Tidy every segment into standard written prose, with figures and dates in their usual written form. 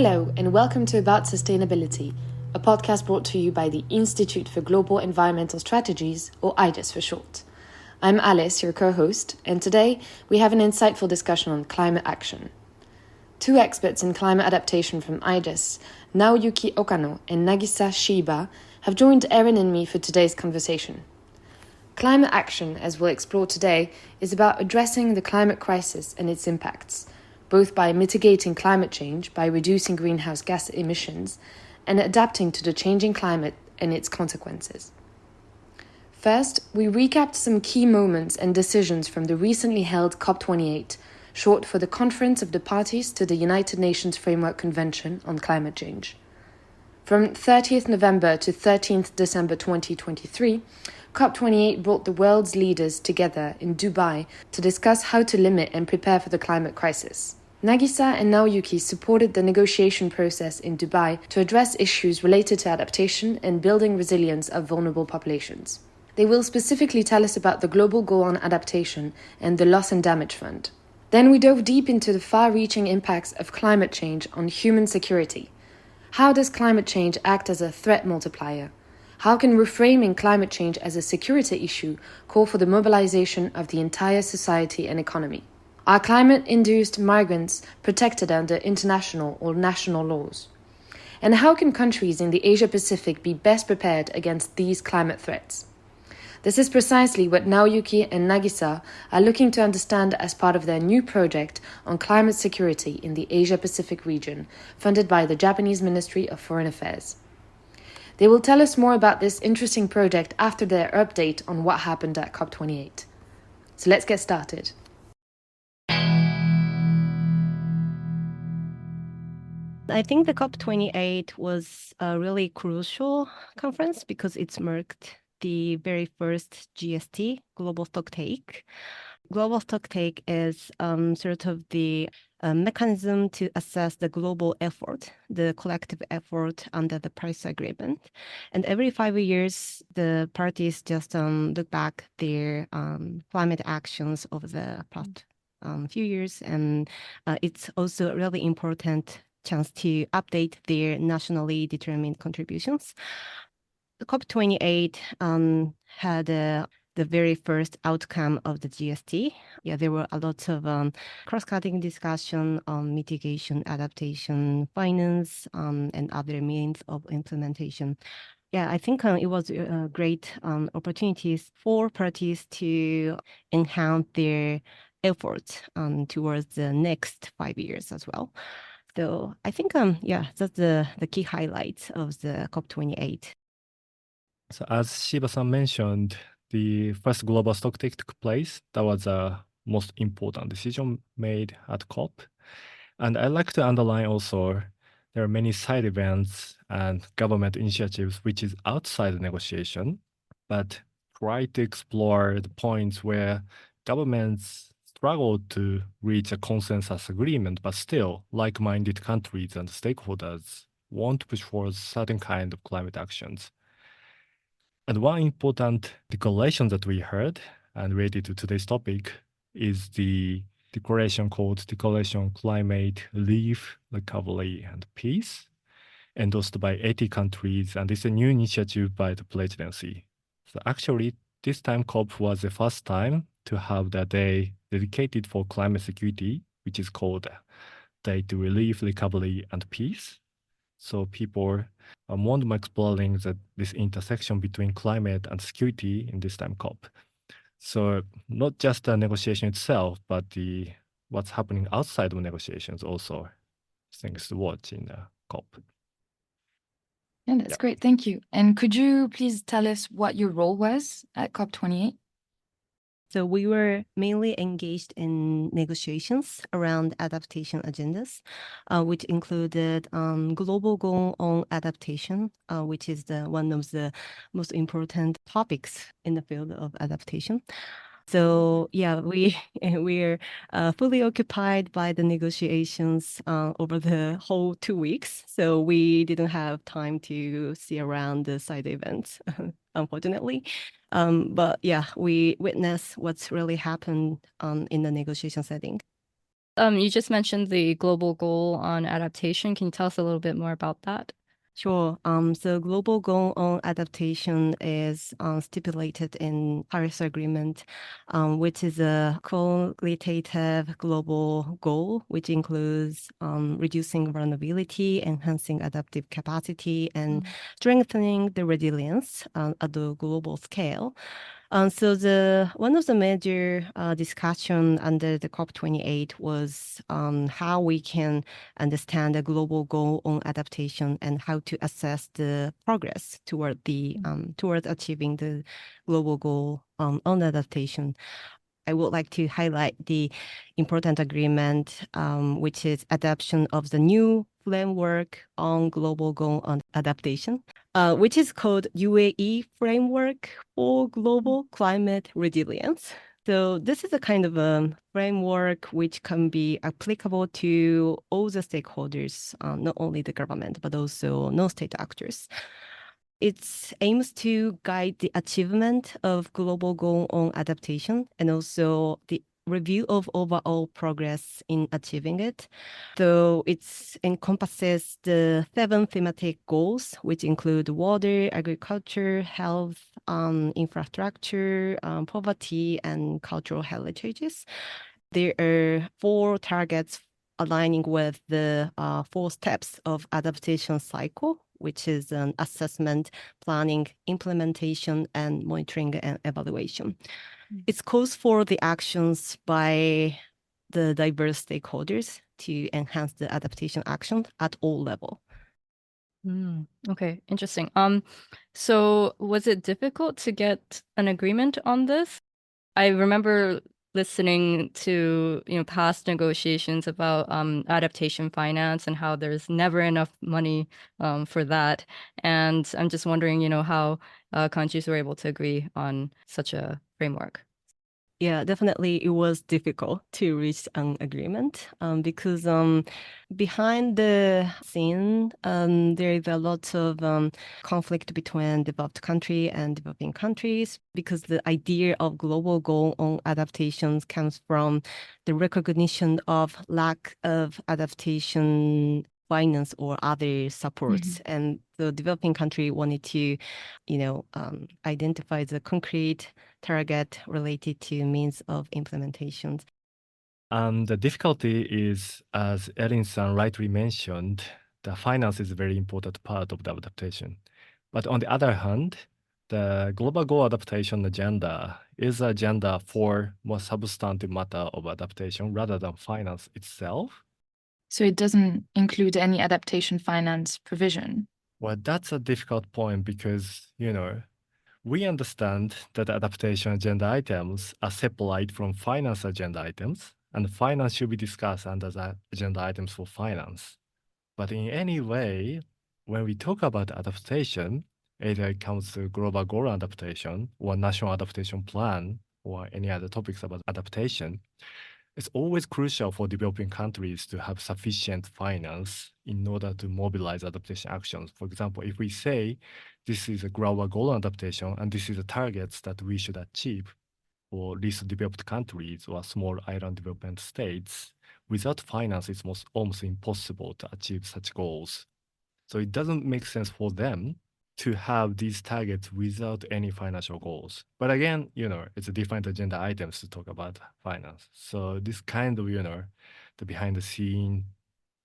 Hello, and welcome to About Sustainability, a podcast brought to you by the Institute for Global Environmental Strategies, or IGES for short. I'm Alice, your co-host, and today we have an insightful discussion on climate action. Two experts in climate adaptation from IGES, Naoyuki Okano and Nagisa Shiba, have joined Erin and me for today's conversation. Climate action, as we'll explore today, is about addressing the climate crisis and its impacts, both by mitigating climate change by reducing greenhouse gas emissions and adapting to the changing climate and its consequences. First, we recapped some key moments and decisions from the recently held COP28, short for the Conference of the Parties to the United Nations Framework Convention on Climate Change. From 30th November to 13th December 2023, COP28 brought the world's leaders together in Dubai to discuss how to limit and prepare for the climate crisis. Nagisa and Naoyuki supported the negotiation process in Dubai to address issues related to adaptation and building resilience of vulnerable populations. They will specifically tell us about the global goal on adaptation and the loss and damage fund. Then we dove deep into the far-reaching impacts of climate change on human security. How does climate change act as a threat multiplier? How can reframing climate change as a security issue call for the mobilization of the entire society and economy? Are climate-induced migrants protected under international or national laws? And how can countries in the Asia-Pacific be best prepared against these climate threats? This is precisely what Naoyuki and Nagisa are looking to understand as part of their new project on climate security in the Asia-Pacific region, funded by the Japanese Ministry of Foreign Affairs. They will tell us more about this interesting project after their update on what happened at COP28. So let's get started. I think the COP28 was a really crucial conference because it's marked the very first GST, Global Stocktake. Global Stocktake is sort of the mechanism to assess the global effort, the collective effort under the Paris Agreement. And every 5 years, the parties just look back their climate actions over the past few years. And it's also a really important chance to update their nationally determined contributions. The COP28 had the very first outcome of the GST. Yeah, there were a lot of cross-cutting discussion on mitigation, adaptation, finance, and other means of implementation. Yeah, I think it was great opportunities for parties to enhance their efforts towards the next 5 years as well. So I think, that's the key highlights of the COP28. So as Shiba-san mentioned, the first global stocktake took place. That was the most important decision made at COP. And I'd like to underline also, there are many side events and government initiatives which is outside the negotiation, but try to explore the points where governments struggle to reach a consensus agreement, but still like-minded countries and stakeholders want to push for certain kind of climate actions. And one important declaration that we heard and related to today's topic is the declaration called Declaration Climate Relief, Recovery and Peace, endorsed by 80 countries, and it's a new initiative by the presidency. So actually, this time COP was the first time to have the day dedicated for climate security, which is called Day to Relief, Recovery and Peace. So people are more and more exploring this intersection between climate and security in this time COP. So not just the negotiation itself, but what's happening outside of negotiations also things to watch in the COP. Yeah, that's great. Thank you. And could you please tell us what your role was at COP28? So we were mainly engaged in negotiations around adaptation agendas, which included global goal on adaptation, which is one of the most important topics in the field of adaptation. So yeah, we're fully occupied by the negotiations over the whole 2 weeks. So we didn't have time to see around the side events, unfortunately. But yeah, we witnessed what's really happened in the negotiation setting. You just mentioned the global goal on adaptation. Can you tell us a little bit more about that? Sure. So global goal on adaptation is stipulated in Paris Agreement, which is a qualitative global goal, which includes reducing vulnerability, enhancing adaptive capacity, and strengthening the resilience at the global scale. So one of the major discussion under the COP28 was how we can understand the global goal on adaptation and how to assess the progress toward towards achieving the global goal on adaptation. I would like to highlight the important agreement, which is adoption of the new framework on global goal on adaptation, which is called UAE Framework for Global Climate Resilience. So this is a kind of a framework which can be applicable to all the stakeholders, not only the government, but also non-state actors. It aims to guide the achievement of global goal on adaptation and also the review of overall progress in achieving it. So it encompasses the 7 thematic goals, which include water, agriculture, health, infrastructure, poverty, and cultural heritages. There are 4 targets aligning with the 4 steps of adaptation cycle, which is an assessment, planning, implementation, and monitoring and evaluation. It calls for the actions by the diverse stakeholders to enhance the adaptation action at all levels. Okay, interesting. So was it difficult to get an agreement on this? I remember listening to past negotiations about adaptation finance and how there's never enough money for that, and I'm just wondering how countries were able to agree on such a framework. Yeah, definitely it was difficult to reach an agreement because behind the scene, there is a lot of conflict between developed country and developing countries because the idea of global goal on adaptations comes from the recognition of lack of adaptation finance or other supports. And the developing country wanted to, identify the concrete target related to means of implementation. The difficulty is, as Erin-san rightly mentioned, the finance is a very important part of the adaptation. But on the other hand, the global goal adaptation agenda is an agenda for more substantive matter of adaptation rather than finance itself. So it doesn't include any adaptation finance provision. Well, that's a difficult point because, we understand that adaptation agenda items are separate from finance agenda items, and finance should be discussed under the agenda items for finance. But in any way, when we talk about adaptation, either it comes to global goal adaptation or national adaptation plan or any other topics about adaptation, it's always crucial for developing countries to have sufficient finance in order to mobilize adaptation actions. For example, if we say this is a global goal adaptation and this is the targets that we should achieve for least developed countries or small island development states, without finance, it's almost impossible to achieve such goals. So it doesn't make sense for them to have these targets without any financial goals. But again, it's a different agenda items to talk about finance. So this kind of, the behind the scene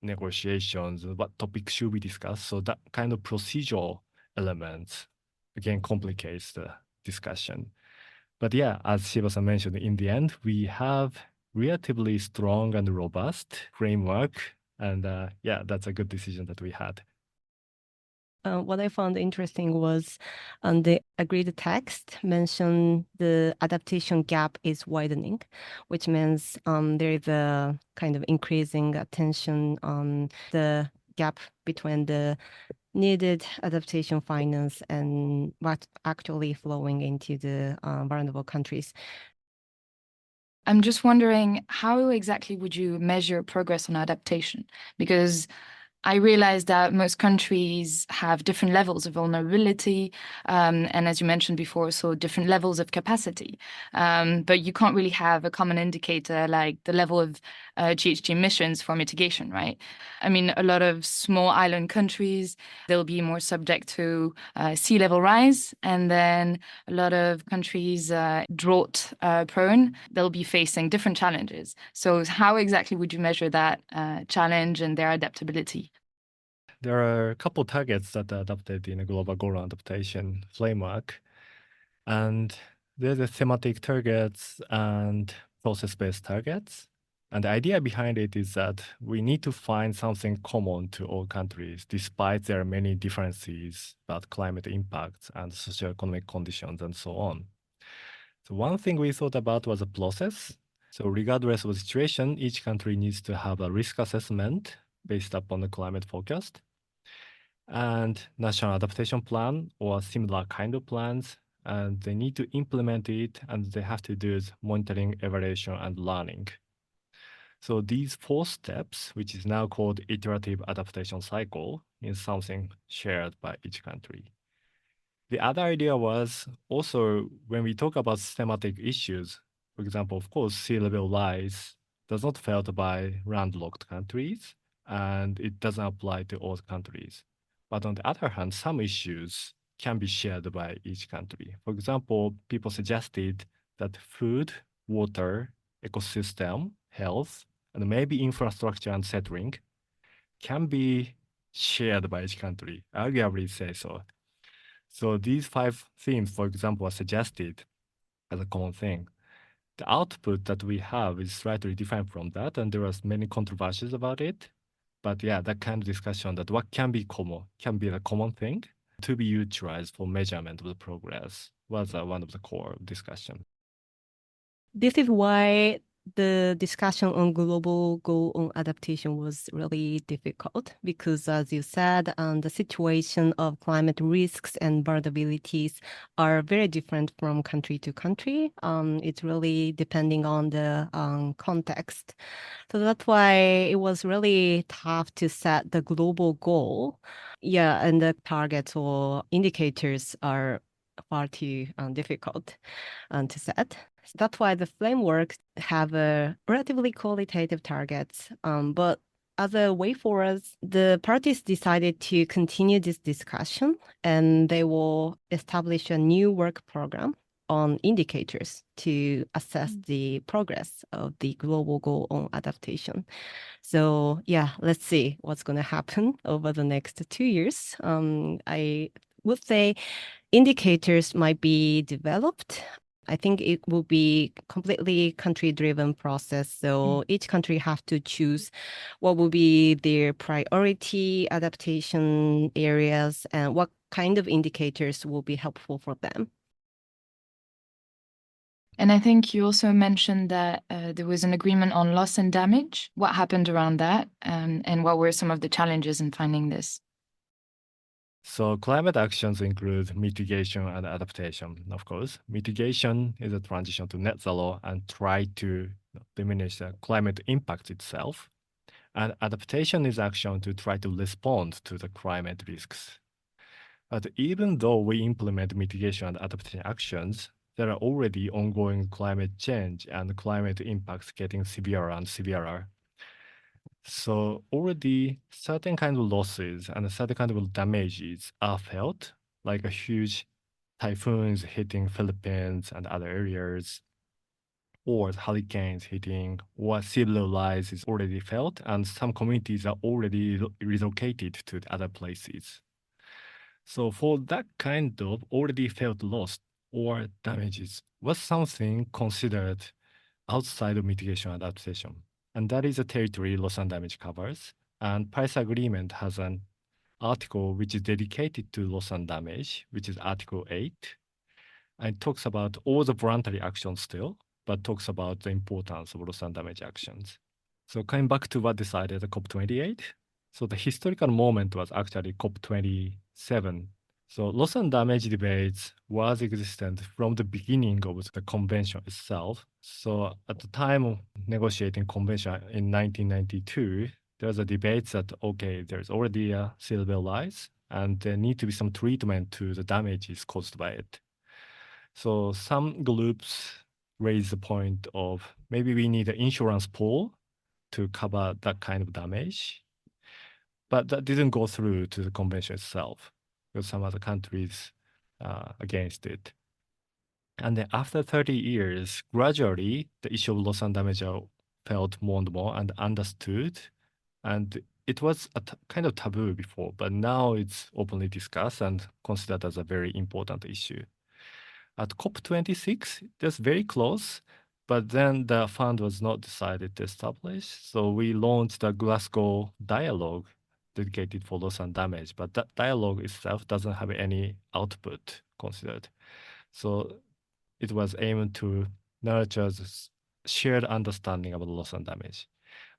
negotiations, what topics should we discuss? So that kind of procedural elements, again, complicates the discussion. But yeah, as Shiba-san mentioned, in the end, we have relatively strong and robust framework. And that's a good decision that we had. What I found interesting was the agreed text mentioned the adaptation gap is widening, which means there is a kind of increasing attention on the gap between the needed adaptation finance and what's actually flowing into the vulnerable countries. I'm just wondering, how exactly would you measure progress on adaptation? Because I realized that most countries have different levels of vulnerability, and as you mentioned before, so different levels of capacity. But you can't really have a common indicator like the level of GHG emissions for mitigation, right? I mean, a lot of small island countries, they'll be more subject to sea level rise, and then a lot of countries drought prone, they'll be facing different challenges. So how exactly would you measure that challenge and their adaptability? There are a couple targets that are adopted in a global goal adaptation framework. And there's the thematic targets and process-based targets. And the idea behind it is that we need to find something common to all countries, despite there are many differences about climate impacts and socioeconomic conditions and so on. So one thing we thought about was a process. So regardless of the situation, each country needs to have a risk assessment based upon the climate forecast and national adaptation plan or similar kind of plans. And they need to implement it, and they have to do monitoring, evaluation, and learning. So these 4 steps, which is now called iterative adaptation cycle, is something shared by each country. The other idea was also when we talk about thematic issues, for example, of course, sea level rise does not felt by landlocked countries, and it doesn't apply to all countries. But on the other hand, some issues can be shared by each country. For example, people suggested that food, water, ecosystem, health, and maybe infrastructure and settling can be shared by each country. Arguably say so. So these 5 themes, for example, are suggested as a common thing. The output that we have is slightly different from that, and there was many controversies about it. But yeah, that kind of discussion that what can be common, can be the common thing to be utilized for measurement of the progress was one of the core discussion. This is why the discussion on global goal on adaptation was really difficult because, as you said, the situation of climate risks and vulnerabilities are very different from country to country. It's really depending on the context. So that's why it was really tough to set the global goal. Yeah, and the targets or indicators are far too difficult to set. That's why the framework have a relatively qualitative targets. But as a way forward, the parties decided to continue this discussion, and they will establish a new work program on indicators to assess the progress of the global goal on adaptation. So yeah, let's see what's going to happen over the next 2 years. I would say indicators might be developed. I think it will be completely country-driven process. So each country have to choose what will be their priority adaptation areas and what kind of indicators will be helpful for them. And I think you also mentioned that there was an agreement on loss and damage. What happened around that, and what were some of the challenges in finding this? So climate actions include mitigation and adaptation, of course. Mitigation is a transition to net zero and try to diminish the climate impact itself. And adaptation is action to try to respond to the climate risks. But even though we implement mitigation and adaptation actions, there are already ongoing climate change and climate impacts getting severer and severer. So already certain kind of losses and certain kind of damages are felt, like a huge typhoons hitting Philippines and other areas, or hurricanes hitting, or sea level rise is already felt, and some communities are already relocated to the other places. So for that kind of already felt loss or damages was something considered outside of mitigation and adaptation. And that is a territory loss and damage covers. And Paris Agreement has an article which is dedicated to loss and damage, which is Article 8. And it talks about all the voluntary actions still, but talks about the importance of loss and damage actions. So coming back to what decided the COP28, so the historical moment was actually COP27. So loss and damage debates was existent from the beginning of the convention itself. So at the time of negotiating convention in 1992, there's a debate that, okay, there's already a sea level rise, and there need to be some treatment to the damages caused by it. So some groups raise the point of maybe we need an insurance pool to cover that kind of damage. But that didn't go through to the convention itself, because some other countries against it. And then after 30 years, gradually, the issue of loss and damage are felt more and more and understood. And it was a kind of taboo before, but now it's openly discussed and considered as a very important issue. At COP26, that's very close, but then the fund was not decided to establish. So we launched a Glasgow dialogue dedicated for loss and damage, but that dialogue itself doesn't have any output considered. So it was aimed to nurture this shared understanding about loss and damage.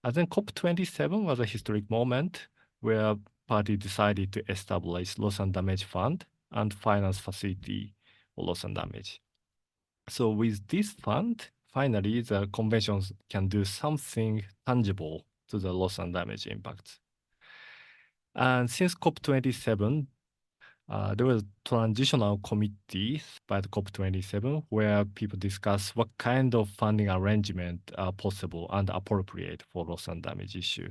And then COP27 was a historic moment where parties decided to establish loss and damage fund and finance facility for loss and damage. So with this fund, finally, the conventions can do something tangible to the loss and damage impacts. And since COP27, there was a transitional committee by the COP27 where people discuss what kind of funding arrangement are possible and appropriate for loss and damage issue.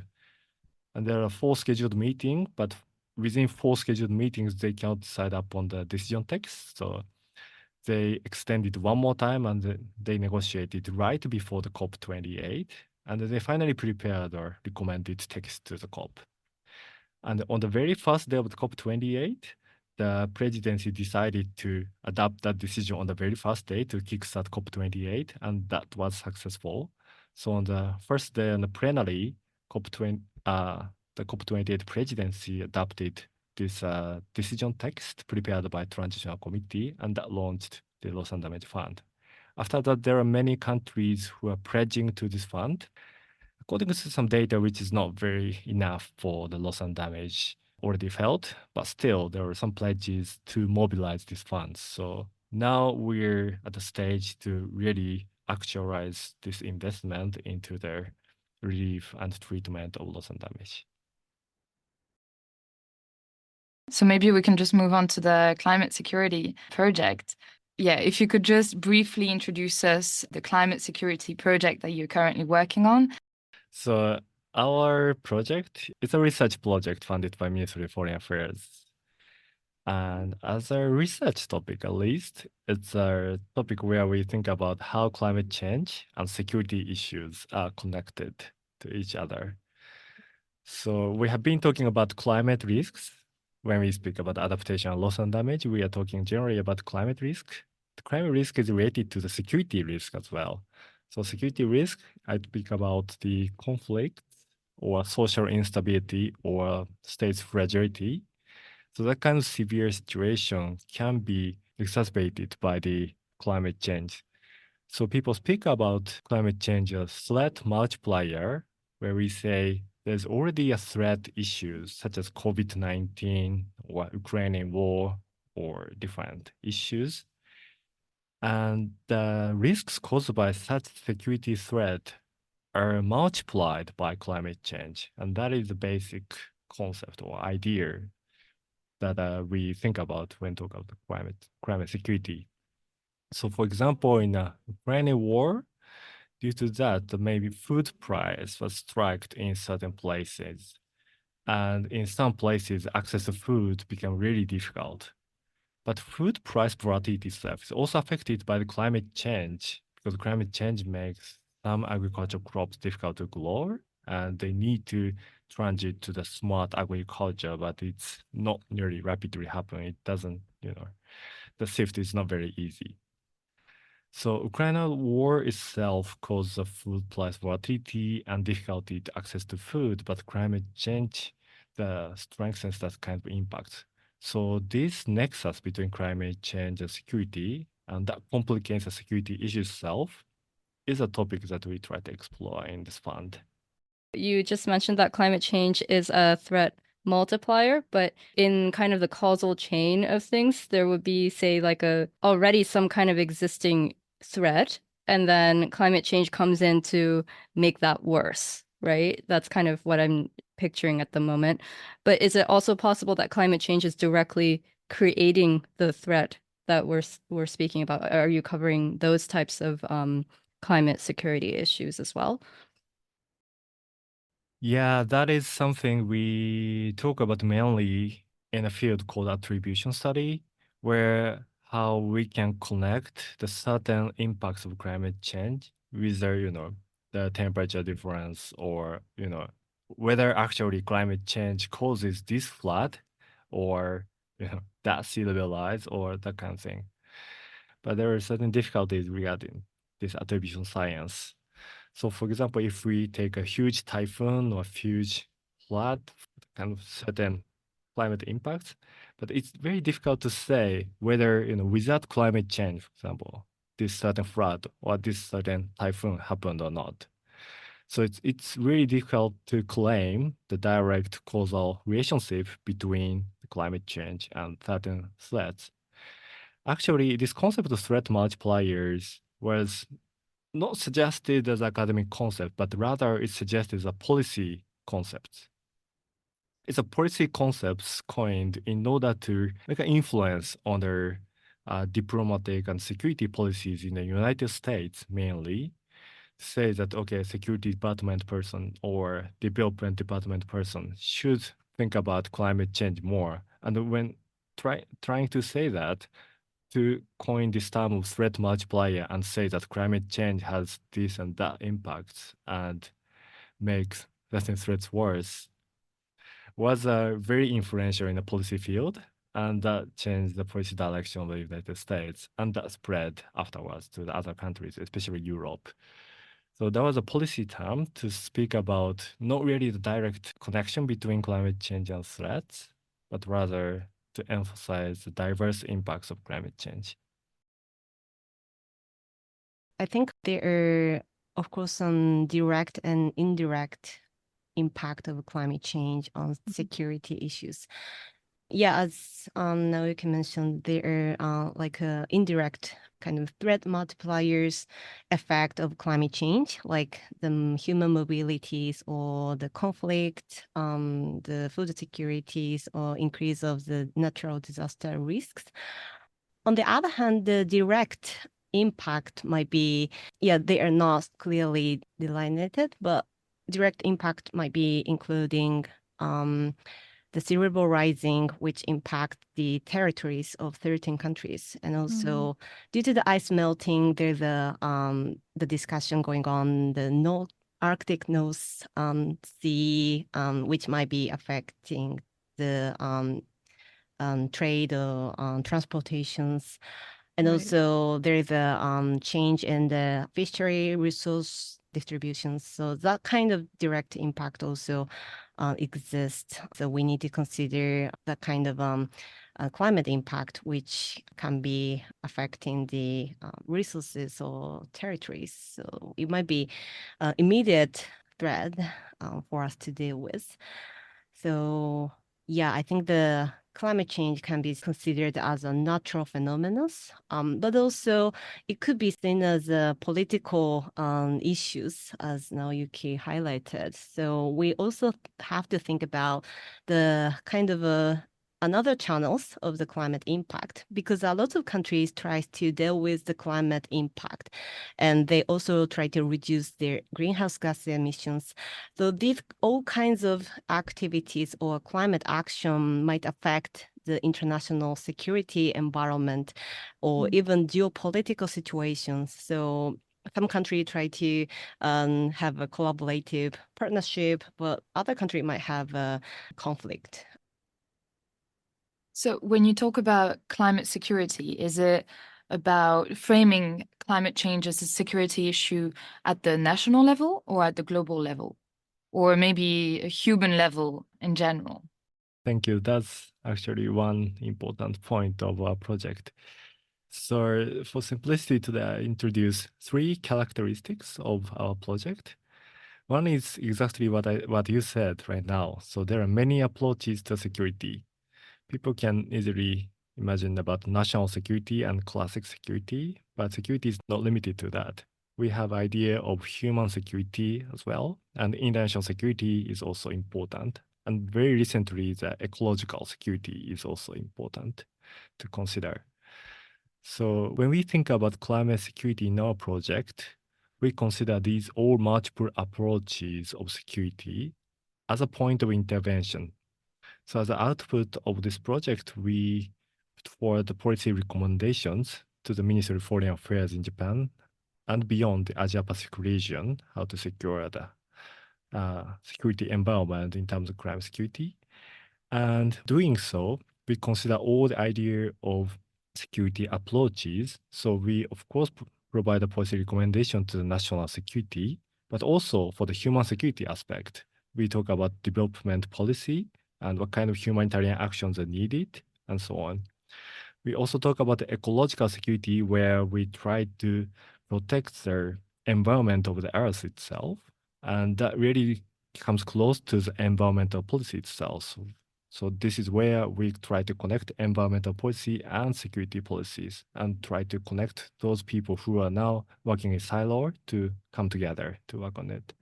And there are 4 scheduled meetings, but within 4 scheduled meetings, they cannot decide upon the decision text. So they extended one more time and they negotiated right before the COP28. And they finally prepared a recommended text to the COP. And on the very first day of the COP28, the presidency decided to adopt that decision on the very first day to kickstart COP28, and that was successful. So on the first day on the plenary, the COP28 presidency adopted this decision text prepared by Transitional Committee, and that launched the Loss and Damage Fund. After that, there are many countries who are pledging to this fund. According to some data, which is not very enough for the loss and damage already felt, but still there are some pledges to mobilize these funds. So now we're at the stage to really actualize this investment into the relief and treatment of loss and damage. So maybe we can just move on to the climate security project. Yeah, if you could just briefly introduce us the climate security project that you're currently working on. So our project is a research project funded by Ministry of Foreign Affairs. And as a research topic, at least, it's a topic where we think about how climate change and security issues are connected to each other. So we have been talking about climate risks. When we speak about adaptation and loss and damage, we are talking generally about climate risk. The climate risk is related to the security risk as well. So security risk, I speak about the conflict or social instability or state fragility. So that kind of severe situation can be exacerbated by the climate change. So people speak about climate change as threat multiplier, where we say there's already a threat issues such as COVID-19 or Ukrainian war or different issues. And the risks caused by such security threat are multiplied by climate change. And that is the basic concept or idea that we think about when talking about climate security. So for example, in the Ukrainian war, due to that, maybe food price was struck in certain places. And in some places, access to food became really difficult. But food price volatility itself is also affected by the climate change because climate change makes some agricultural crops difficult to grow and they need to transit to the smart agriculture, but it's not nearly rapidly happening. It doesn't, the shift is not very easy. So Ukraine war itself caused the food price volatility and difficulty to access to food, but climate change strengthens that kind of impact. So this nexus between climate change and security, and that complicates the security issue itself, is a topic that we try to explore in this fund. You just mentioned that climate change is a threat multiplier, but in kind of the causal chain of things, there would be, say, like already some kind of existing threat, and then climate change comes in to make that worse. right? That's kind of what I'm picturing at the moment. But is it also possible that climate change is directly creating the threat that we're speaking about? Are you covering those types of climate security issues as well? Yeah, that is something we talk about mainly in a field called attribution study, where how we can connect the certain impacts of climate change with the temperature difference, or whether actually climate change causes this flood, or that sea level rise, or that kind of thing. But there are certain difficulties regarding this attribution science. So, for example, if we take a huge typhoon or huge flood, kind of certain climate impacts, but it's very difficult to say whether, without climate change, for example, this certain flood or this certain typhoon happened or not. So it's really difficult to claim the direct causal relationship between the climate change and certain threats. Actually, this concept of threat multipliers was not suggested as academic concept, but rather it's suggested as a policy concept. It's a policy concept coined in order to make an influence on the diplomatic and security policies in the United States mainly. Say that, okay, security department person or development department person should think about climate change more. And when trying to say that, to coin this term of threat multiplier and say that climate change has this and that impacts and makes certain threats worse was very influential in the policy field, and that changed the policy direction of the United States, and that spread afterwards to the other countries, especially Europe. So that was a policy term to speak about not really the direct connection between climate change and threats, but rather to emphasize the diverse impacts of climate change. I think there are, of course, some direct and indirect impact of climate change on security issues. Yeah, as Naoki mentioned, there are like indirect kind of threat multipliers effect of climate change, like the human mobilities or the conflict, the food securities or increase of the natural disaster risks. On the other hand, the direct impact might be, yeah, they are not clearly delineated, but direct impact might be including the sea level rising, which impact the territories of 13 countries. And also due to the ice melting, there's the discussion going on, the North Arctic North Sea, which might be affecting the trade or transportations. And also there is a change in the fishery resource distribution. So that kind of direct impact also exists. So we need to consider that kind of climate impact, which can be affecting the resources or territories. So it might be immediate threat for us to deal with. So yeah, I think the climate change can be considered as a natural phenomenon, but also it could be seen as a political issues, as Naoyuki highlighted. So we also have to think about the kind of another channels of the climate impact, because a lot of countries try to deal with the climate impact, and they also try to reduce their greenhouse gas emissions. So these all kinds of activities or climate action might affect the international security environment or even geopolitical situations. So some country try to have a collaborative partnership, but other country might have a conflict. So when you talk about climate security, is it about framing climate change as a security issue at the national level or at the global level, or maybe a human level in general? Thank you. That's actually one important point of our project. So for simplicity today, I introduce 3 characteristics of our project. One is exactly what you said right now. So there are many approaches to security. People can easily imagine about national security and classic security, but security is not limited to that. we have idea of human security as well, and international security is also important. And very recently, the ecological security is also important to consider. So when we think about climate security in our project, we consider these all multiple approaches of security as a point of intervention. So as an output of this project, we put forward the policy recommendations to the Ministry of Foreign Affairs in Japan and beyond the Asia-Pacific region, how to secure the security environment in terms of climate security. And doing so, we consider all the idea of security approaches. So we, of course, provide a policy recommendation to the national security, but also for the human security aspect, we talk about development policy and what kind of humanitarian actions are needed, and so on. We also talk about the ecological security, where we try to protect the environment of the Earth itself, and that really comes close to the environmental policy itself. So this is where we try to connect environmental policy and security policies and try to connect those people who are now working in silo to come together to work on it.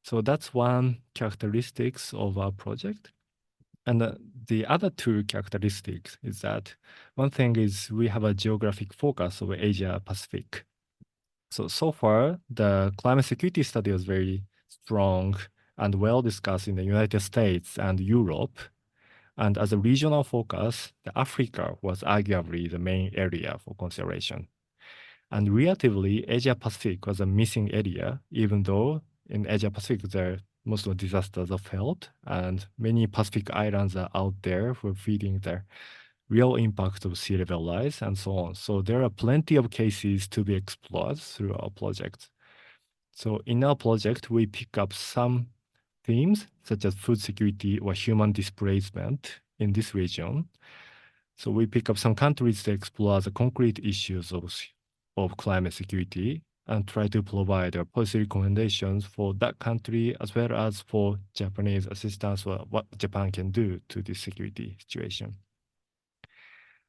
So that's one characteristics of our project. And the other two characteristics is that one thing is we have a geographic focus of Asia Pacific. So far, the climate security study was very strong and well discussed in the United States and Europe. And as a regional focus, the Africa was arguably the main area for consideration. And relatively, Asia Pacific was a missing area, even though in Asia Pacific, most of the disasters are felt, and many Pacific islands are out there for feeding the real impact of sea level rise and so on. So there are plenty of cases to be explored through our project. So in our project, we pick up some themes such as food security or human displacement in this region. So we pick up some countries to explore the concrete issues of climate security and try to provide policy recommendations for that country as well as for Japanese assistance or what Japan can do to this security situation.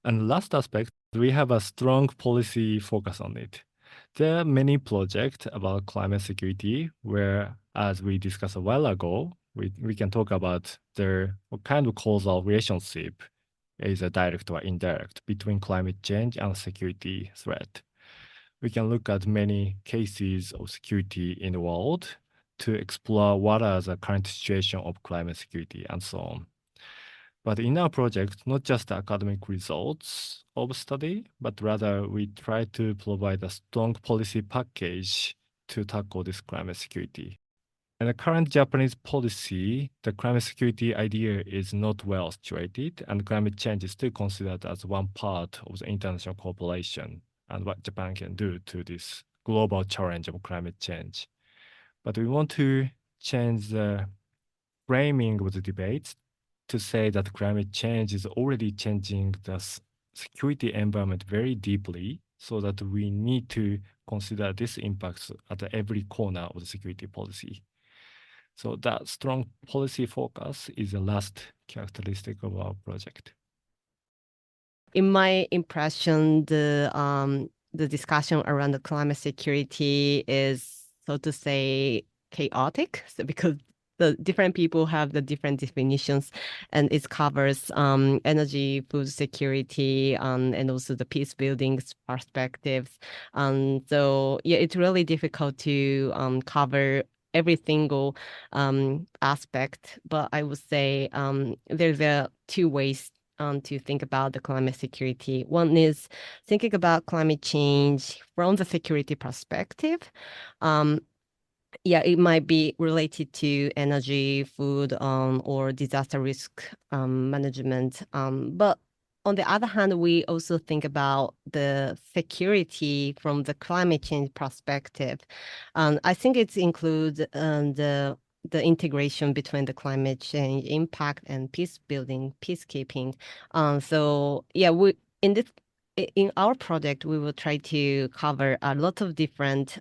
And last aspect, we have a strong policy focus on it. There are many projects about climate security where, as we discussed a while ago, we can talk about what kind of causal relationship is a direct or indirect between climate change and security threat. We can look at many cases of security in the world to explore what are the current situation of climate security and so on. But in our project, not just the academic results of study, but rather we try to provide a strong policy package to tackle this climate security. In the current Japanese policy, the climate security idea is not well situated, and climate change is still considered as one part of the international cooperation and what Japan can do to this global challenge of climate change. But we want to change the framing of the debates to say that climate change is already changing the security environment very deeply, so that we need to consider this impacts at every corner of the security policy. So that strong policy focus is the last characteristic of our project. In my impression, the discussion around the climate security is, so to say, chaotic. So because the different people have the different definitions, and it covers energy, food security, and also the peace building perspectives. So yeah, it's really difficult to cover every single aspect. But I would say there's two ways to think about the climate security. One is thinking about climate change from the security perspective. Yeah, it might be related to energy, food, or disaster risk management. But on the other hand, we also think about the security from the climate change perspective. I think it includes the integration between the climate change impact and peace building, peacekeeping. So yeah, in our project, we will try to cover a lot of different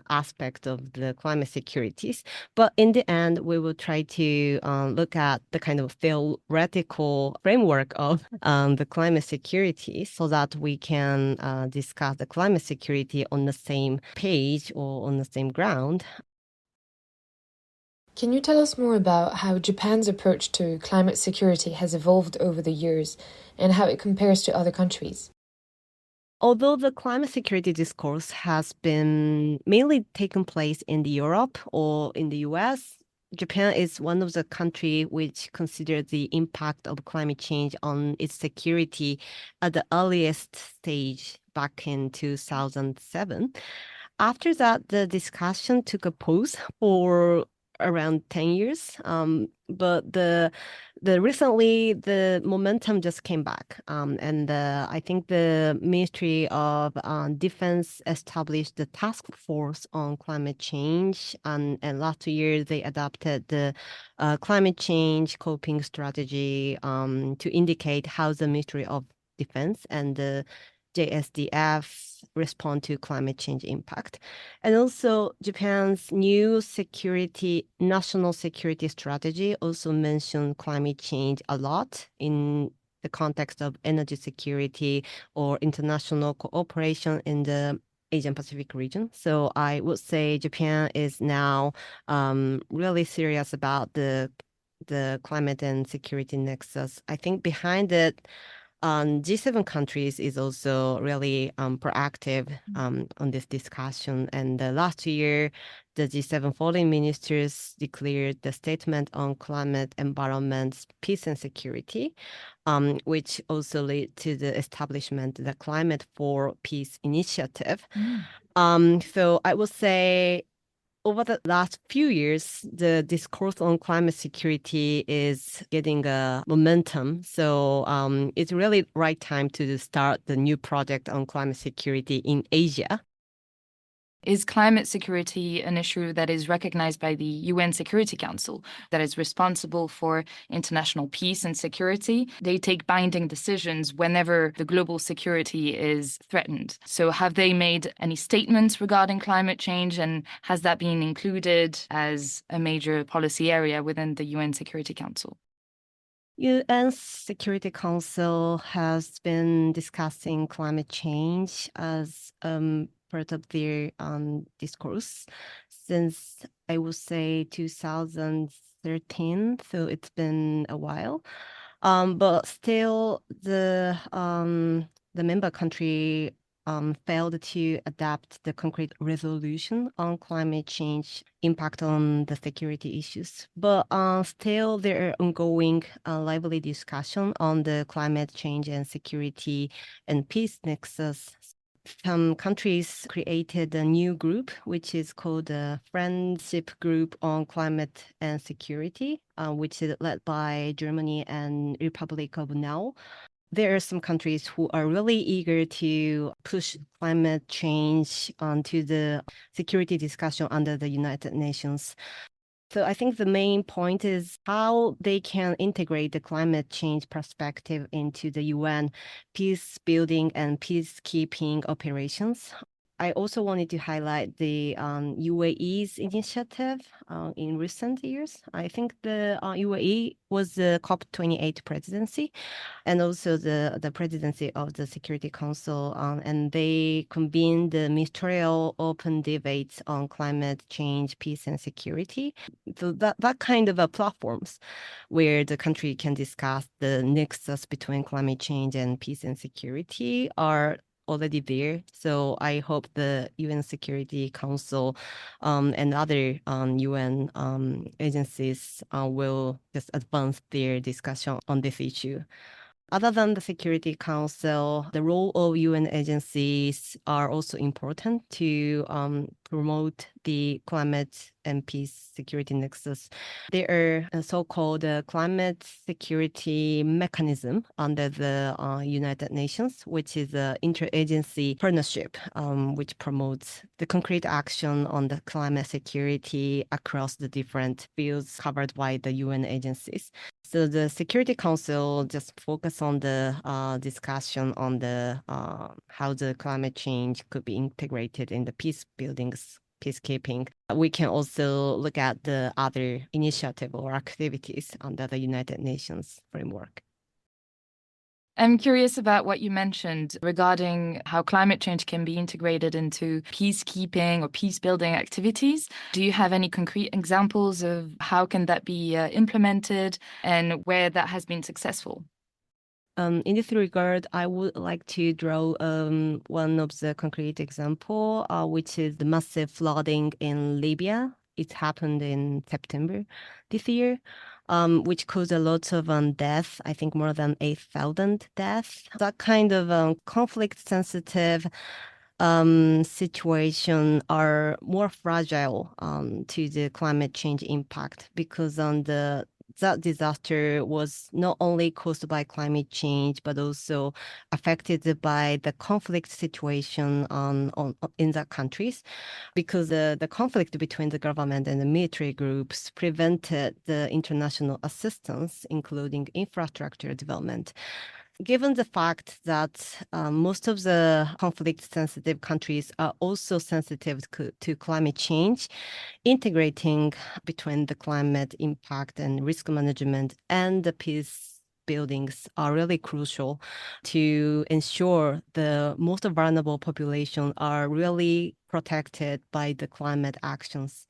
aspects of the climate securities. But in the end, we will try to look at the kind of theoretical framework of the climate security so that we can discuss the climate security on the same page or on the same ground. Can you tell us more about how Japan's approach to climate security has evolved over the years and how it compares to other countries? Although the climate security discourse has been mainly taken place in Europe or in the US, Japan is one of the countries which consider the impact of climate change on its security at the earliest stage back in 2007. After that, the discussion took a pause for around 10 years. But the recently the momentum just came back. And I think the Ministry of Defense established the task force on climate change. And last year they adopted the climate change coping strategy to indicate how the Ministry of Defense and the JSDF respond to climate change impact. And also Japan's new national security strategy also mentioned climate change a lot in the context of energy security or international cooperation in the Asian Pacific region. So I would say Japan is now really serious about the climate and security nexus. I think behind it, G7 countries is also really proactive on this discussion. And last year, the G7 foreign ministers declared the statement on climate, environment, peace and security, which also led to the establishment of the Climate for Peace initiative. So I would say over the last few years, the discourse on climate security is getting a momentum. So it's really right time to start the new project on climate security in Asia. Is climate security an issue that is recognized by the UN Security Council, that is responsible for international peace and security? They take binding decisions whenever the global security is threatened. So have they made any statements regarding climate change, and has that been included as a major policy area within the UN Security Council? UN Security Council has been discussing climate change as part of their discourse since, I would say, 2013. So it's been a while. But still, the member country failed to adapt the concrete resolution on climate change impact on the security issues. But still, there are ongoing lively discussion on the climate change and security and peace nexus. Some countries created a new group, which is called the Friendship Group on Climate and Security, which is led by Germany and Republic of Now. There are some countries who are really eager to push climate change onto the security discussion under the United Nations. So I think the main point is how they can integrate the climate change perspective into the UN peace building and peacekeeping operations. I also wanted to highlight the UAE's initiative in recent years. I think the UAE was the COP28 presidency and also the presidency of the Security Council, and they convened the ministerial open debates on climate change, peace, and security. So that kind of platforms where the country can discuss the nexus between climate change and peace and security are already there. So I hope the UN Security Council and other UN agencies will just advance their discussion on this issue. Other than the Security Council, the role of UN agencies are also important to promote the climate and peace security nexus. There are a so-called climate security mechanism under the United Nations, which is an interagency partnership, which promotes the concrete action on the climate security across the different fields covered by the UN agencies. So the Security Council just focus on the discussion on the how the climate change could be integrated in the peacekeeping. We can also look at the other initiative or activities under the United Nations framework. I'm curious about what you mentioned regarding how climate change can be integrated into peacekeeping or peace-building activities. Do you have any concrete examples of how can that be implemented and where that has been successful? In this regard, I would like to draw one of the concrete example, which is the massive flooding in Libya. It happened in September this year, which caused a lot of deaths, I think more than 8,000 deaths. That kind of conflict-sensitive situation are more fragile to the climate change impact because that disaster was not only caused by climate change, but also affected by the conflict situation in the countries, because the conflict between the government and the military groups prevented the international assistance, including infrastructure development. Given the fact that most of the conflict-sensitive countries are also sensitive to climate change, integrating between the climate impact and risk management and the peace buildings are really crucial to ensure the most vulnerable population are really protected by the climate actions.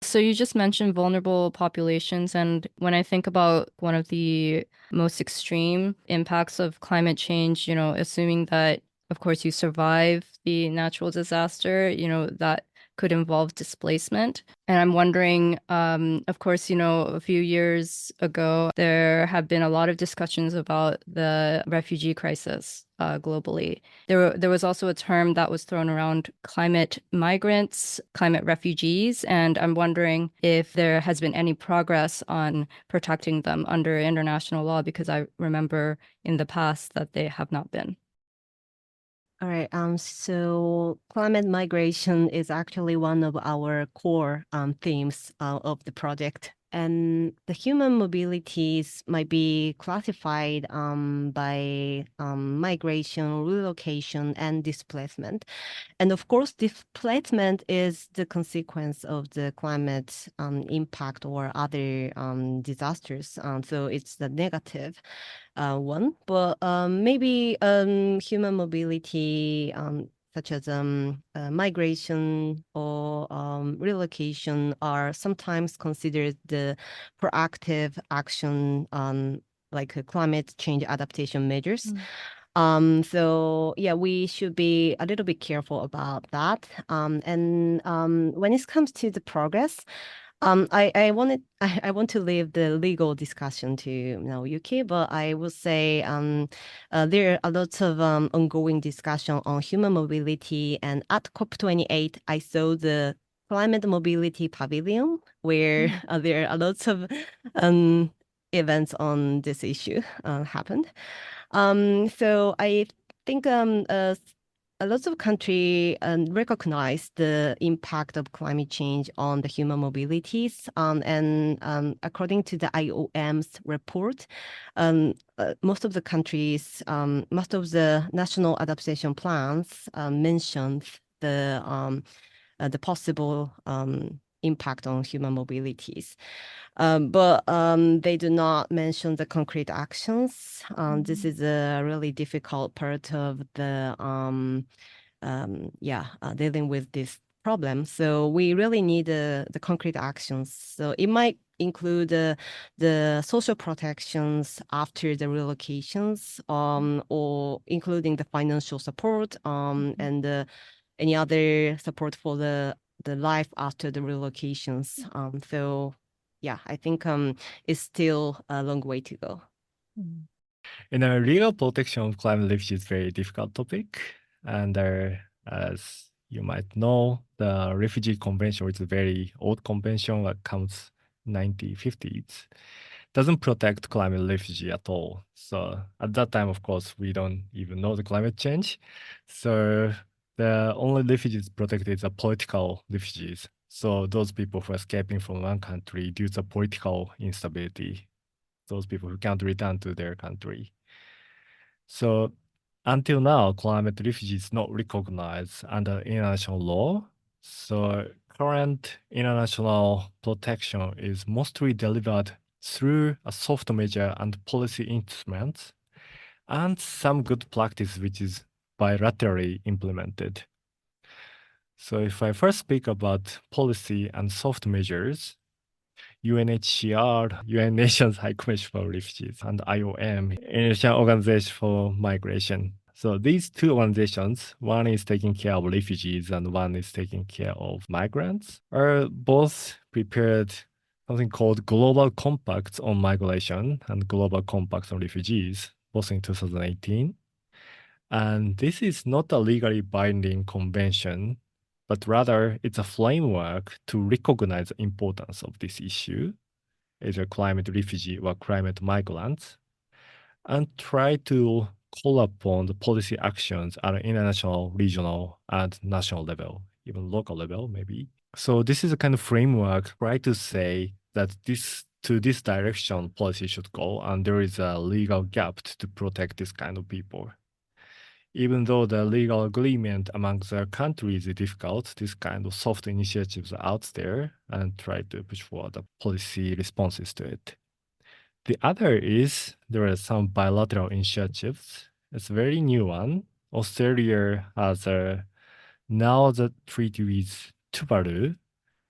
So you just mentioned vulnerable populations, and when I think about one of the most extreme impacts of climate change, assuming that, of course, you survive the natural disaster, that could involve displacement. And I'm wondering, of course, a few years ago, there have been a lot of discussions about the refugee crisis globally. There was also a term that was thrown around, climate migrants, climate refugees, and I'm wondering if there has been any progress on protecting them under international law, because I remember in the past that they have not been. All right. So climate migration is actually one of our core themes of the project. And the human mobilities might be classified by migration, relocation, and displacement. And of course, displacement is the consequence of the climate impact or other disasters. So it's the negative one. But maybe human mobility, such as migration or relocation, are sometimes considered the proactive action like climate change adaptation measures. So yeah, we should be a little bit careful about that. And when it comes to the progress, I want to leave the legal discussion to Yuki, but I will say there are a lot of ongoing discussion on human mobility, and at COP28 I saw the climate mobility pavilion where there are lots of events on this issue happened. So I think a lot of countries recognize the impact of climate change on the human mobilities. And according to the IOM's report, most of the countries, most of the national adaptation plans mentioned the possible impact on human mobilities. But they do not mention the concrete actions. This is a really difficult part of the dealing with this problem. So we really need the concrete actions. So it might include the social protections after the relocations, or including the financial support and any other support for the life after the relocations. So yeah, I think it's still a long way to go. In a legal protection of climate refugees is a very difficult topic. And as you might know, the Refugee Convention is a very old convention that comes 1950s. Doesn't protect climate refugee at all. So at that time, of course, we don't even know the climate change. So the only refugees protected are political refugees So those people who are escaping from one country due to political instability, those people who can't return to their country. So until now, climate refugees is not recognized under international law. So current international protection is mostly delivered through a soft measure and policy instruments, and some good practice which is bilaterally implemented. So if I first speak about policy and soft measures, UNHCR, UN Nations High Commission for Refugees, and IOM, International Organization for Migration. So these two organizations, one is taking care of refugees and one is taking care of migrants, are both prepared something called Global Compacts on Migration and Global Compacts on Refugees, both in 2018. And this is not a legally binding convention, but rather it's a framework to recognize the importance of this issue, either climate refugee or climate migrants, and try to call upon the policy actions at an international, regional, and national level, even local level, maybe. So this is a kind of framework, try to say that this direction policy should go, and there is a legal gap to protect this kind of people. Even though the legal agreement among the countries is difficult, this kind of soft initiatives are out there and try to push for the policy responses to it. The other is there are some bilateral initiatives. It's a very new one. Australia has now the treaty with Tuvalu,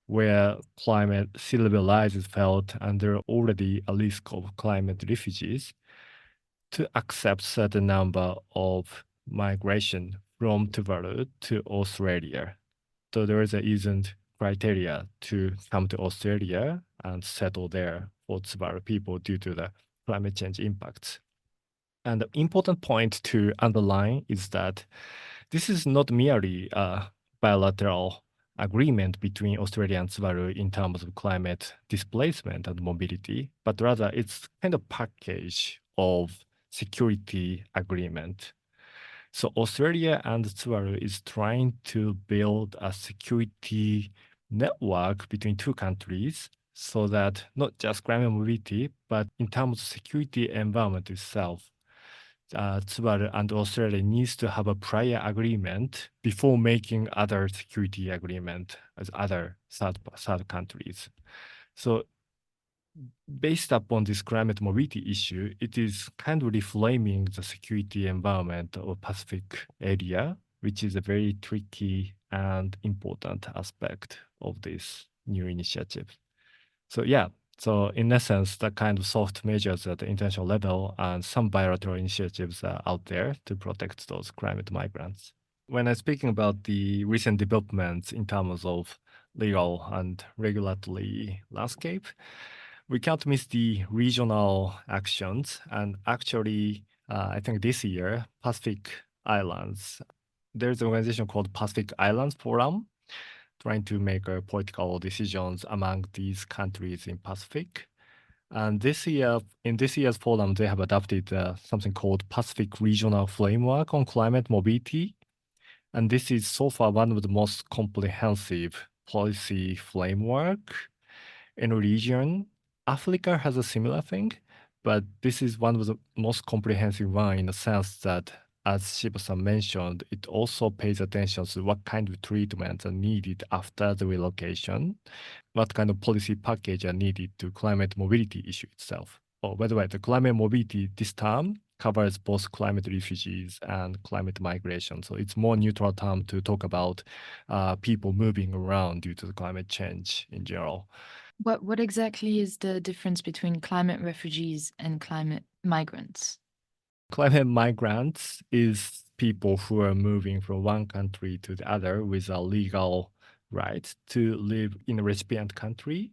where climate sea level rise is felt and there are already a risk of climate refugees, to accept certain number of migration from Tuvalu to Australia. So there is a isn't criteria to come to Australia and settle there for Tuvalu people due to the climate change impacts. And the important point to underline is that this is not merely a bilateral agreement between Australia and Tuvalu in terms of climate displacement and mobility, but rather it's kind of package of security agreement. So Australia and Tuvalu is trying to build a security network between two countries so that not just climate mobility, but in terms of security environment itself, Tuvalu and Australia needs to have a prior agreement before making other security agreement as other third countries. So based upon this climate mobility issue, it is kind of reframing the security environment of Pacific area, which is a very tricky and important aspect of this new initiative. So yeah, so in essence, the kind of soft measures at the international level and some bilateral initiatives are out there to protect those climate migrants. When I'm speaking about the recent developments in terms of legal and regulatory landscape, we can't miss the regional actions. And actually, I think this year, Pacific Islands, there's an organization called Pacific Islands Forum, trying to make political decisions among these countries in Pacific. And this year, in this year's forum, they have adopted something called Pacific Regional Framework on Climate Mobility. And this is so far one of the most comprehensive policy framework in a region. Africa has a similar thing, but this is one of the most comprehensive one in the sense that, as Shiba-san mentioned, it also pays attention to what kind of treatments are needed after the relocation, what kind of policy package are needed to climate mobility issue itself. Oh, by the way, the climate mobility this term covers both climate refugees and climate migration. So it's more neutral term to talk about people moving around due to the climate change in general. What exactly is the difference between climate refugees and climate migrants? Climate migrants is people who are moving from one country to the other with a legal right to live in a recipient country.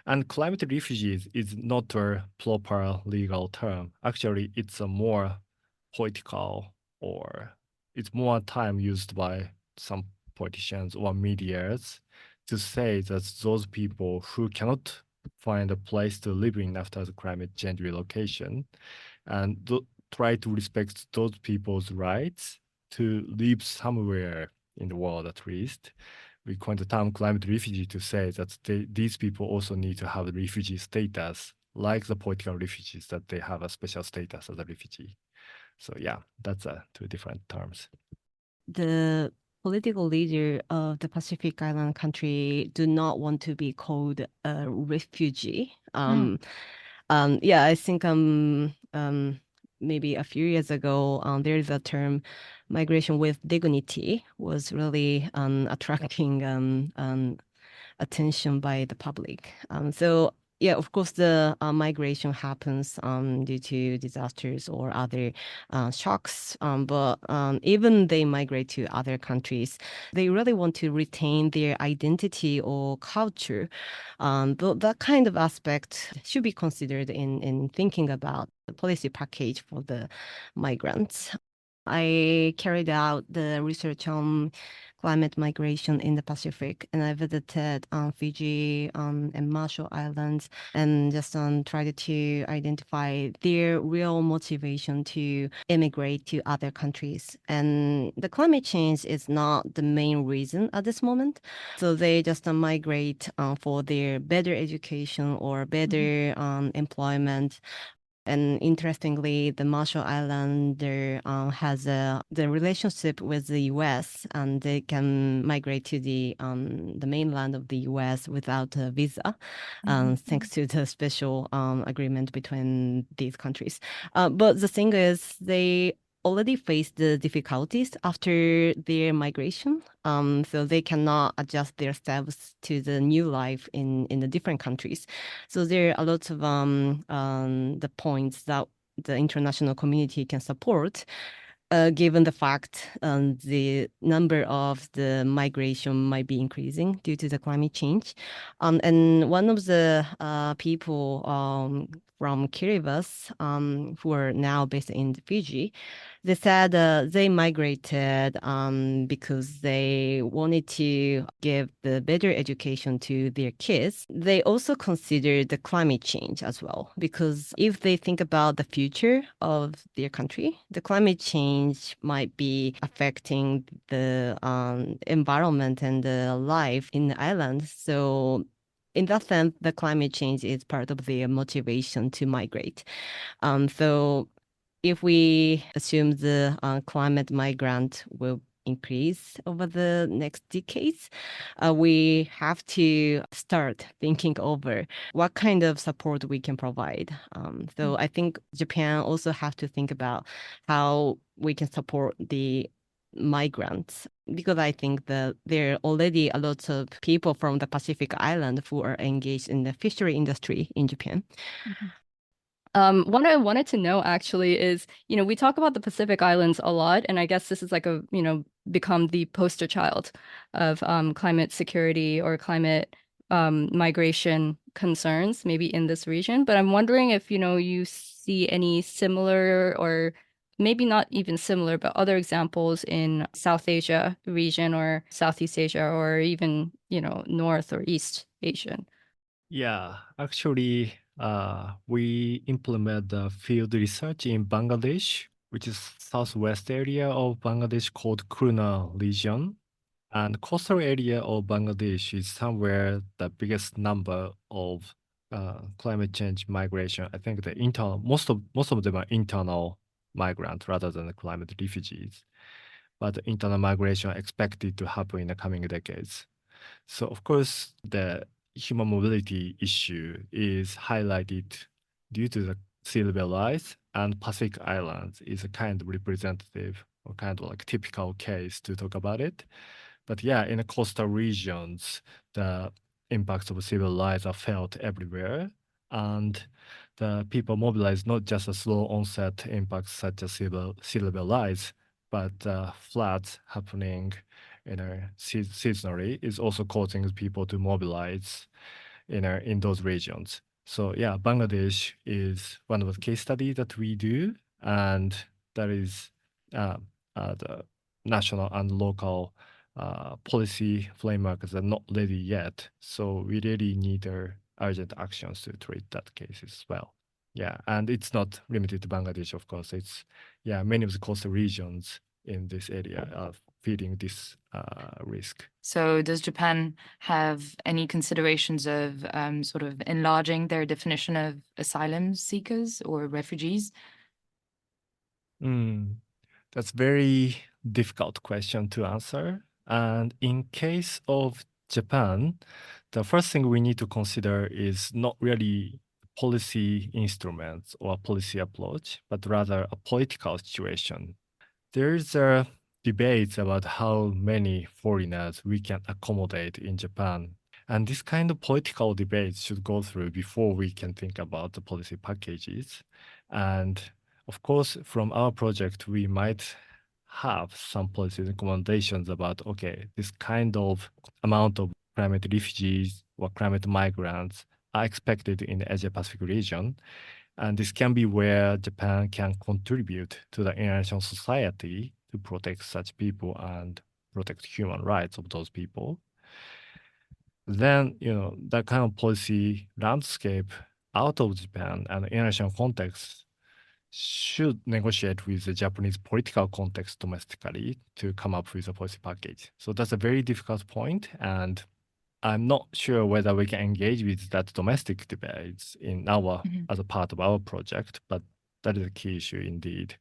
And climate refugees is not a proper legal term. Actually, it's a more political, or it's more time used by some politicians or medias to say that those people who cannot find a place to live in after the climate change relocation and try to respect those people's rights to live somewhere in the world at least, we coined the term climate refugee to say that these people also need to have refugee status, like the political refugees, that they have a special status as a refugee. So yeah, that's two different terms. The political leader of the Pacific Island country do not want to be called a refugee. Yeah, I think maybe a few years ago, there is a term, migration with dignity, was really attracting attention by the public. So yeah, of course, the migration happens due to disasters or other shocks. But even they migrate to other countries, they really want to retain their identity or culture. That kind of aspect should be considered in thinking about the policy package for the migrants. I carried out the research on climate migration in the Pacific, and I visited Fiji and Marshall Islands, and just tried to identify their real motivation to immigrate to other countries. And the climate change is not the main reason at this moment. So they just migrate for their better education or better employment. And interestingly, the Marshall Islander has the relationship with the U.S. and they can migrate to the mainland of the U.S. without a visa, thanks to the special agreement between these countries. But the thing is, they already faced the difficulties after their migration, so they cannot adjust themselves to the new life in the different countries. So there are a lot of the points that the international community can support, given the fact the number of the migration might be increasing due to the climate change. And one of the people from Kiribati, who are now based in Fiji, they said they migrated because they wanted to give the better education to their kids. They also considered the climate change as well, because if they think about the future of their country, the climate change might be affecting the environment and the life in the island. So in that sense, the climate change is part of their motivation to migrate. So if we assume the climate migrant will increase over the next decades, we have to start thinking over what kind of support we can provide. So I think Japan also have to think about how we can support the migrants, because I think that there are already a lot of people from the Pacific Island who are engaged in the fishery industry in Japan. What I wanted to know actually is, we talk about the Pacific Islands a lot, and I guess this is like become the poster child of climate security or climate migration concerns, maybe in this region. But I'm wondering if, you see any similar or maybe not even similar, but other examples in South Asia region or Southeast Asia or even, North or East Asian. Yeah, actually, we implement the field research in Bangladesh, which is southwest area of Bangladesh called Kurna region. And coastal area of Bangladesh is somewhere the biggest number of climate change migration. I think the internal, most of them are internal migrants rather than the climate refugees. But the internal migration expected to happen in the coming decades. So of course, the human mobility issue is highlighted due to the sea level rise, and Pacific Islands is a kind of representative or kind of like typical case to talk about it. But yeah, in the coastal regions, the impacts of sea level rise are felt everywhere, and the people mobilize not just a slow onset impacts such as sea level rise, but floods happening seasonally is also causing people to mobilize in those regions. So yeah, Bangladesh is one of the case studies that we do, and that is the national and local policy frameworks are not ready yet. So we really need urgent actions to treat that case as well. Yeah, and it's not limited to Bangladesh, of course. It's many of the coastal regions in this area are feeding this risk. So does Japan have any considerations of sort of enlarging their definition of asylum seekers or refugees? That's very difficult question to answer. And in case of Japan, the first thing we need to consider is not really policy instruments or policy approach, but rather a political situation. There's a debate about how many foreigners we can accommodate in Japan. And this kind of political debate should go through before we can think about the policy packages. And of course, from our project, we might have some policy recommendations about, okay, this kind of amount of climate refugees or climate migrants are expected in the Asia-Pacific region. And this can be where Japan can contribute to the international society to protect such people and protect human rights of those people. Then, that kind of policy landscape out of Japan and international context should negotiate with the Japanese political context domestically to come up with a policy package. So that's a very difficult point, and I'm not sure whether we can engage with that domestic debates as a part of our project, but that is a key issue indeed.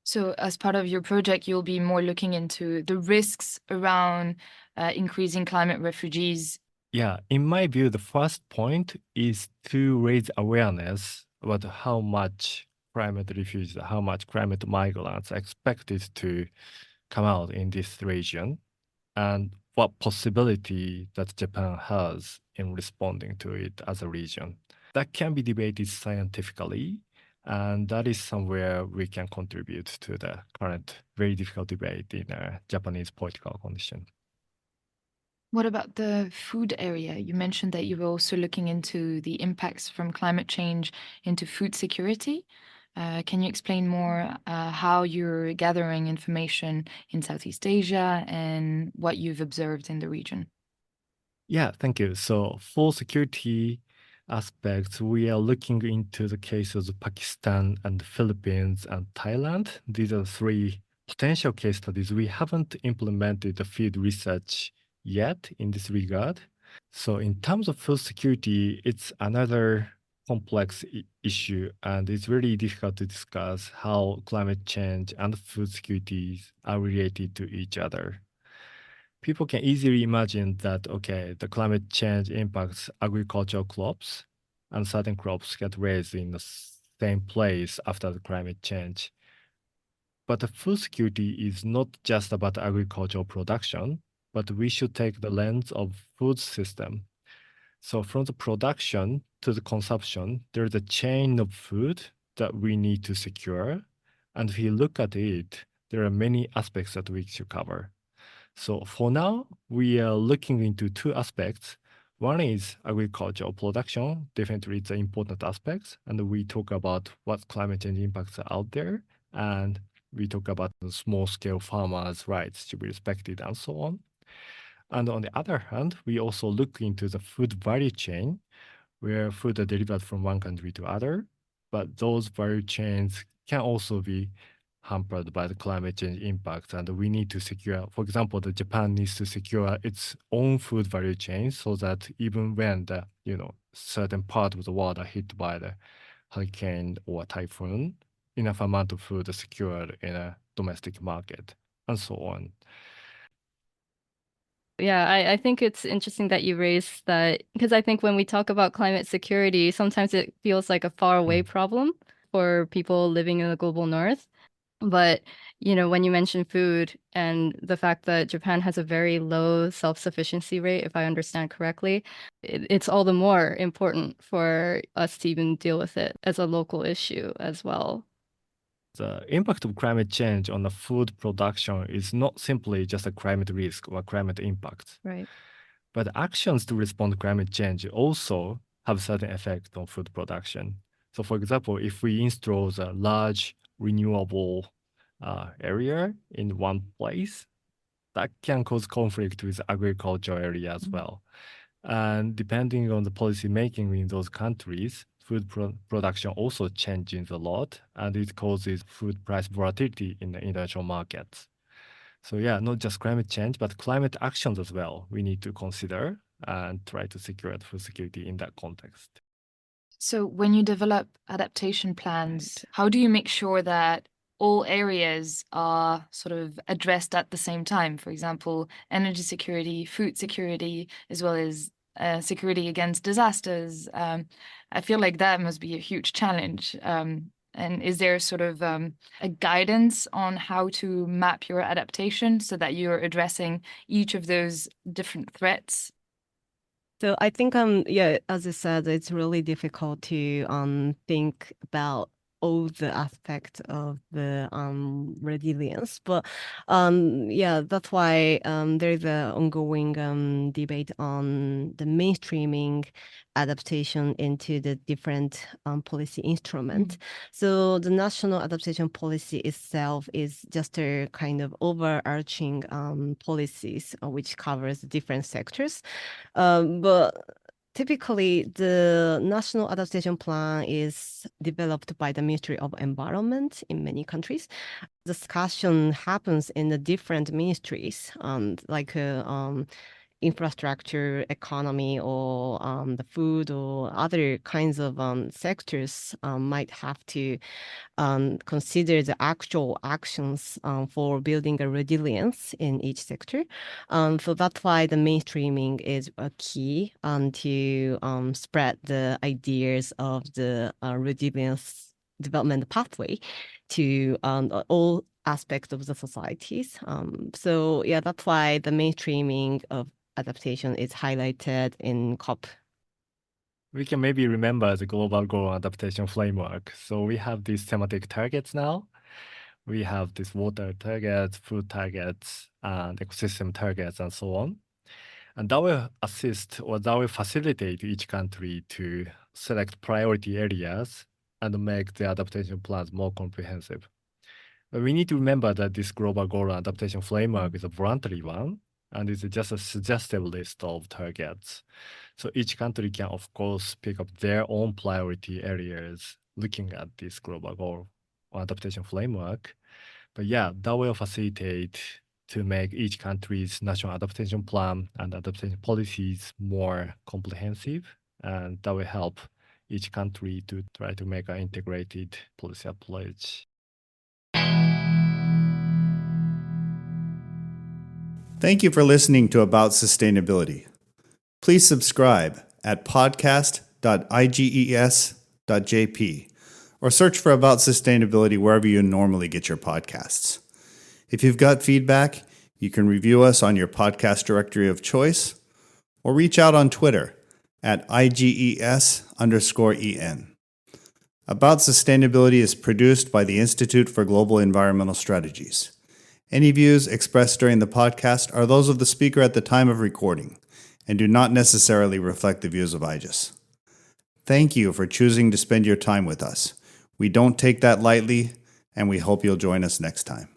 So as part of your project, you'll be more looking into the risks around increasing climate refugees. Yeah, in my view, the first point is to raise awareness about how much climate refugees, how much climate migrants are expected to come out in this region, and what possibility that Japan has in responding to it as a region. That can be debated scientifically, and that is somewhere we can contribute to the current very difficult debate in a Japanese political condition. What about the food area? You mentioned that you were also looking into the impacts from climate change into food security. Can you explain more how you're gathering information in Southeast Asia and what you've observed in the region? Yeah, thank you. So for security aspects, we are looking into the cases of Pakistan and the Philippines and Thailand. These are three potential case studies. We haven't implemented the field research yet in this regard. So in terms of food security, it's another complex issue, and it's really difficult to discuss how climate change and food security are related to each other. People can easily imagine that, okay, the climate change impacts agricultural crops, and certain crops get raised in the same place after the climate change. But the food security is not just about agricultural production, but we should take the lens of food system. So from the production to the consumption, there's a chain of food that we need to secure. And if you look at it, there are many aspects that we should cover. So for now, we are looking into two aspects. One is agricultural production. Definitely it's an important aspect. And we talk about what climate change impacts are out there. And we talk about the small scale farmers' rights to be respected and so on. And on the other hand, we also look into the food value chain, where food are delivered from one country to other. But those value chains can also be hampered by the climate change impacts, and we need to secure, for example, the Japan needs to secure its own food value chain so that even when the certain part of the world are hit by the hurricane or typhoon, enough amount of food is secured in a domestic market, and so on. Yeah, I think it's interesting that you raised that, because I think when we talk about climate security, sometimes it feels like a faraway problem for people living in the global north. But, when you mention food and the fact that Japan has a very low self-sufficiency rate, if I understand correctly, it's all the more important for us to even deal with it as a local issue as well. The impact of climate change on the food production is not simply just a climate risk or climate impact. Right. But actions to respond to climate change also have certain effect on food production. So for example, if we install a large renewable area in one place, that can cause conflict with agricultural area as well. And depending on the policy making in those countries, food production also changes a lot, and it causes food price volatility in the international markets. So yeah, not just climate change, but climate actions as well. We need to consider and try to secure food security in that context. So when you develop adaptation plans, how do you make sure that all areas are sort of addressed at the same time? For example, energy security, food security, as well as security against disasters. I feel like that must be a huge challenge. And is there sort of a guidance on how to map your adaptation so that you're addressing each of those different threats? So I think, yeah, as I said, it's really difficult to think about all the aspects of the resilience. But yeah, that's why there's an ongoing debate on the mainstreaming adaptation into the different policy instrument. So the national adaptation policy itself is just a kind of overarching policies which covers different sectors. But typically, the National Adaptation Plan is developed by the Ministry of Environment in many countries. Discussion happens in the different ministries, like infrastructure, economy, or the food, or other kinds of sectors might have to consider the actual actions for building a resilience in each sector. So that's why the mainstreaming is a key to spread the ideas of the resilience development pathway to all aspects of the societies. So yeah, that's why the mainstreaming of adaptation is highlighted in COP. We can maybe remember the global goal adaptation framework. So we have these thematic targets now. We have these water targets, food targets, and ecosystem targets, and so on. And that will assist or that will facilitate each country to select priority areas and make the adaptation plans more comprehensive. But we need to remember that this global goal adaptation framework is a voluntary one, and it's just a suggestive list of targets. So each country can, of course, pick up their own priority areas looking at this global goal adaptation framework. But yeah, that will facilitate to make each country's national adaptation plan and adaptation policies more comprehensive. And that will help each country to try to make an integrated policy approach. Thank you for listening to About Sustainability. Please subscribe at podcast.iges.jp or search for About Sustainability wherever you normally get your podcasts. If you've got feedback, you can review us on your podcast directory of choice or reach out on Twitter at IGES_EN. About Sustainability is produced by the Institute for Global Environmental Strategies. Any views expressed during the podcast are those of the speaker at the time of recording and do not necessarily reflect the views of IGES. Thank you for choosing to spend your time with us. We don't take that lightly, and we hope you'll join us next time.